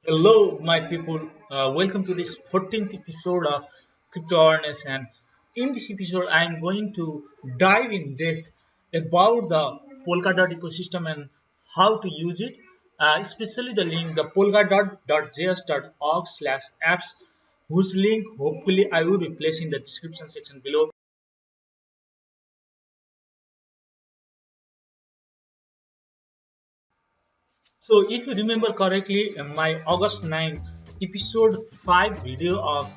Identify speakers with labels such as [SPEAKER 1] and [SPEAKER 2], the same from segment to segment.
[SPEAKER 1] Hello, my people. Welcome to this 14th episode of Crypto Awareness. And in this episode, I am going to dive in depth about the Polkadot ecosystem and how to use it, especially the link, the polkadot.js.org/apps, whose link hopefully I will be placing in the description section below. So if you remember correctly, my August 9 episode 5 video of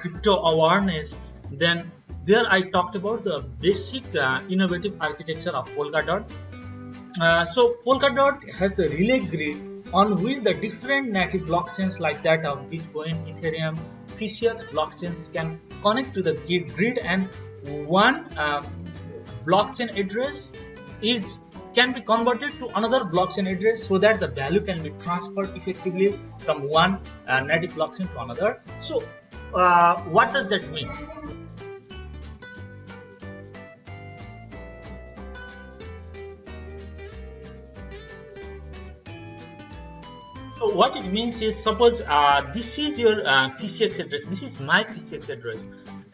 [SPEAKER 1] crypto awareness, then there I talked about the basic innovative architecture of Polkadot. So Polkadot has the relay grid on which the different native blockchains like that of Bitcoin, Ethereum, PCX blockchains can connect to the grid, and one blockchain address is can be converted to another blockchain address so that the value can be transferred effectively from one native blockchain to another. So what does that mean? So what it means is, suppose this is your PCX address, this is my PCX address,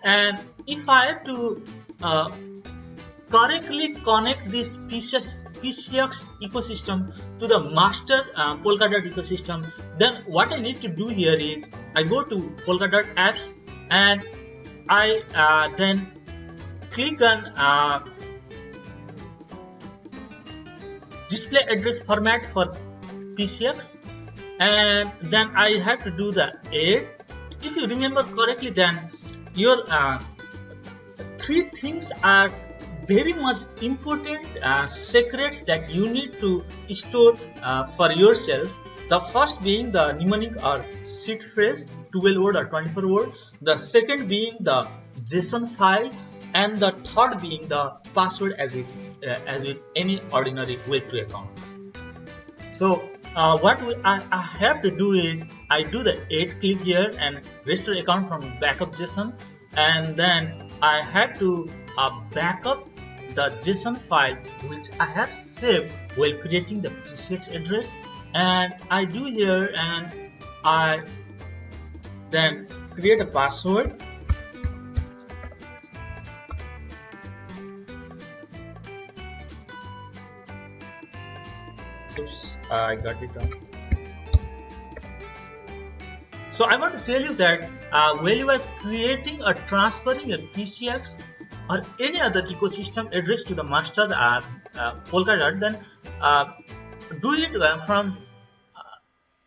[SPEAKER 1] and if I have to correctly connect this PCX ecosystem to the master Polkadot ecosystem, then what I need to do here is I go to Polkadot apps and I then click on display address format for PCX, and then I have to do the add. If you remember correctly, then your three things are very much important secrets that you need to store for yourself. The first being the mnemonic or seed phrase, 12 word or 24 word. The second being the JSON file, and the third being the password as with any ordinary Web2 account. So what I have to do is I do the add click here and restore account from backup JSON, and then I have to backup the JSON file which I have saved while creating the PCX address, and I do here, and I then create a password. Oops, I got it wrong. So I want to tell you that when you are creating or transferring your PCX or any other ecosystem address to the master Polkadot, then do it from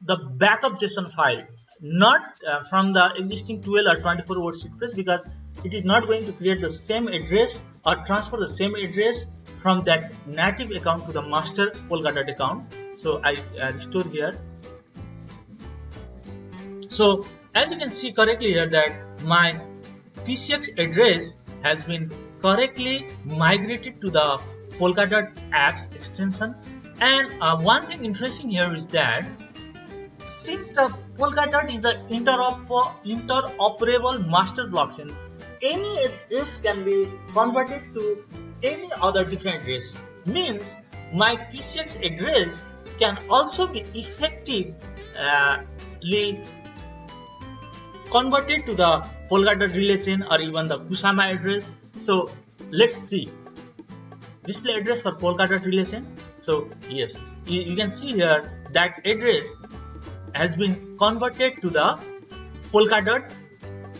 [SPEAKER 1] the backup JSON file, not from the existing 12 or 24 word seed phrase, because it is not going to create the same address or transfer the same address from that native account to the master Polkadot account. So I restore here. So as you can see correctly here that my PCX address has been correctly migrated to the Polkadot apps extension. And one thing interesting here is that since the Polkadot is the interoperable master blockchain, any address can be converted to any other different address. Means my PCX address can also be effectively converted to the Polkadot relay chain or even the Kusama address. So let's see display address for Polkadot relay chain. So yes, you can see here that address has been converted to the Polkadot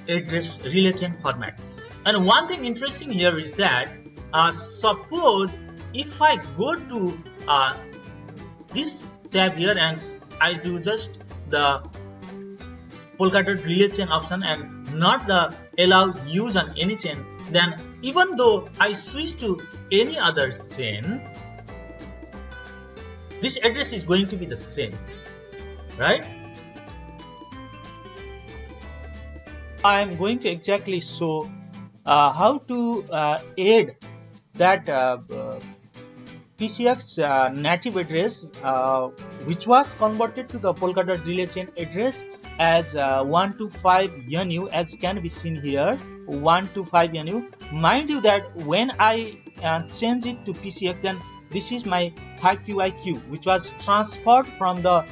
[SPEAKER 1] address relay chain format. And one thing interesting here is that suppose if I go to this tab here and I do just the Polkadot relay chain option and not the allow use on any chain, then even though I switch to any other chain, this address is going to be the same, right? I am going to exactly show how to add that PCX native address which was converted to the Polkadot relay chain address as 125 YNU, as can be seen here, 125 YNU. Mind you that when I change it to PCX, then this is my 5QIQ, which was transferred from the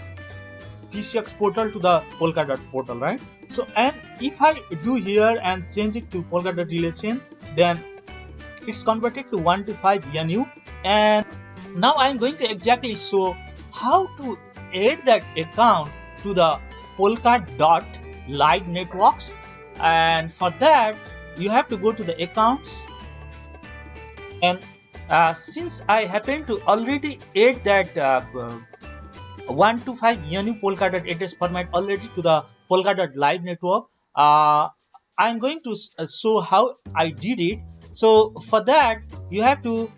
[SPEAKER 2] PCX portal to the Polkadot portal, right? So, and if I do here and change it to Polkadot relay chain, then it's converted to 1 to 5 YANU. And now I'm going to exactly show how to add that account to the Polkadot live networks. And for that, you have to go to the accounts, and since I happen to already add that 1 to 5 YANU Polkadot address format already to the Polkadot live network, I'm going to show how I did it. So for that, you have to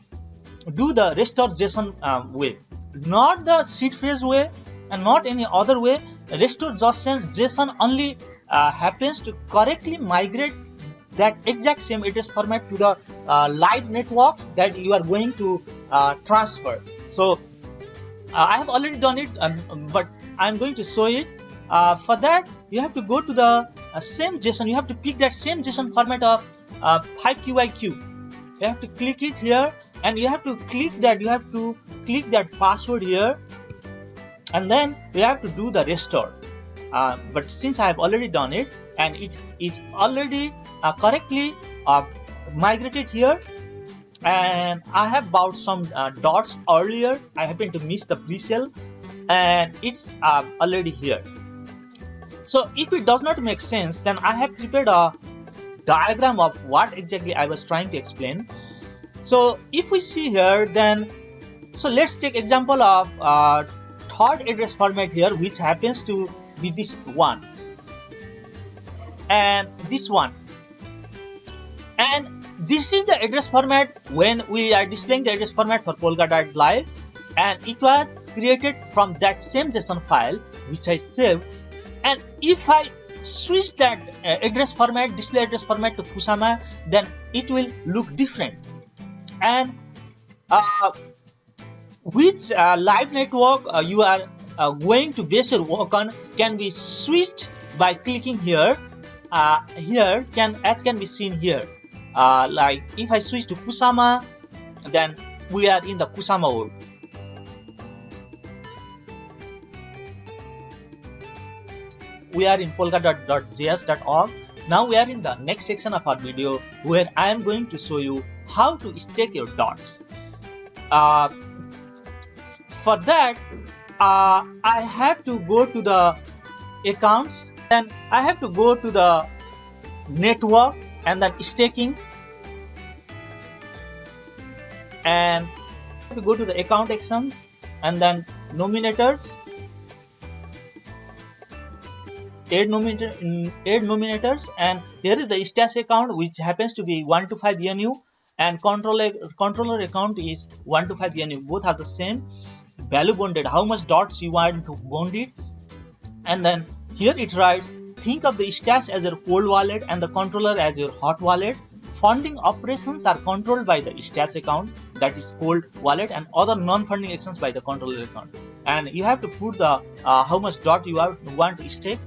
[SPEAKER 2] do the restore JSON way, not the seed phrase way and not any other way. Restore JSON only happens to correctly migrate that exact same address format to the live networks that you are going to transfer. So I have already done it, but I'm going to show it. For that, you have to go to the same JSON. You have to pick that same JSON format of 5QIQ. You have to click it here, and you have to click that. You have to click that password here, and then you have to do the restore. But since I have already done it and it is already correctly migrated here, and I have bought some dots earlier, I happen to miss the pre-sale, and it's already here. So if it does not make sense, then I have prepared a diagram of what exactly I was trying to explain. So if we see here, then so let's take example of third address format here, which happens to be this one and this one, and this is the address format when we are displaying the address format for Polkadot Live, and it was created from that same JSON file which I saved. And if I switch that address format, display address format to Kusama, then it will look different. And which live network you are going to base your work on can be switched by clicking here. Here can be seen here. Like if I switch to Kusama, then we are in the Kusama world. We are in polkadot.js.org. Now we are in the next section of our video, where I am going to show you how to stake your dots. For that, I have to go to the accounts, and I have to go to the network and then staking, and to go to the account actions and then nominators, add nominators, and here is the stash account, which happens to be 1 to 5 YANU, and controller account is 1 to 5 YANU. Both are the same. Value bonded, how much dots you want to bond it, and then here it writes, think of the stash as your cold wallet and the controller as your hot wallet. Funding operations are controlled by the stash account, that is cold wallet, and other non-funding actions by the controller account. And you have to put the how much dot you want to stake,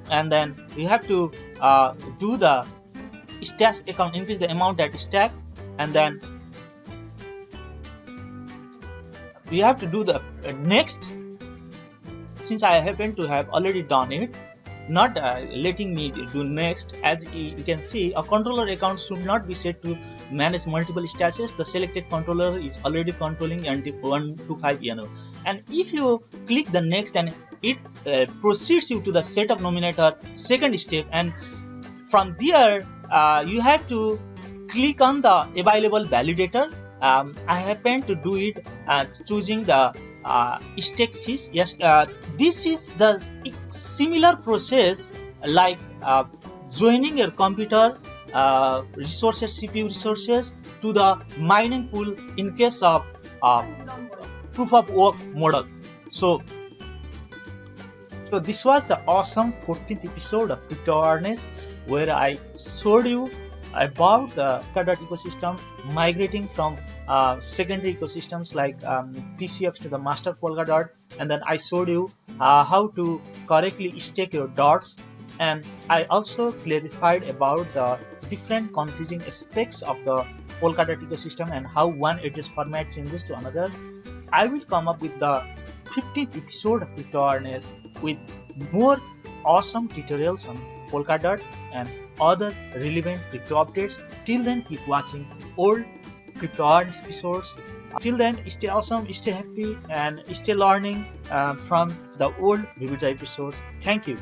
[SPEAKER 2] and then you have to do the stash account, increase the amount that is stacked, and then you have to do the next. Since I happen to have already done it, not letting me do next, as you can see, a controller account should not be set to manage multiple stashes. The selected controller is already controlling until 1 to 5 YANU, and if you click the next, then it proceeds you to the setup nominator second step, and from there you have to click on the available validator. I happen to do it choosing the stake fees. Yes, this is the similar process like joining your computer resources, CPU resources, to the mining pool in case of proof of work model. So this was the awesome 14th episode of Crypto Awareness, where I showed you about the Polkadot ecosystem migrating from secondary ecosystems like PCX to the master Polkadot, and then I showed you how to correctly stake your dots, and I also clarified about the different confusing aspects of the Polkadot ecosystem and how one address format changes to another. I will come up with the 15th episode of Crypto Awareness with more awesome tutorials on Polkadot and other relevant crypto updates. Till then, keep watching old crypto arts episodes. Till then, stay awesome, stay happy, and stay learning from the old Vibhuja episodes. Thank you.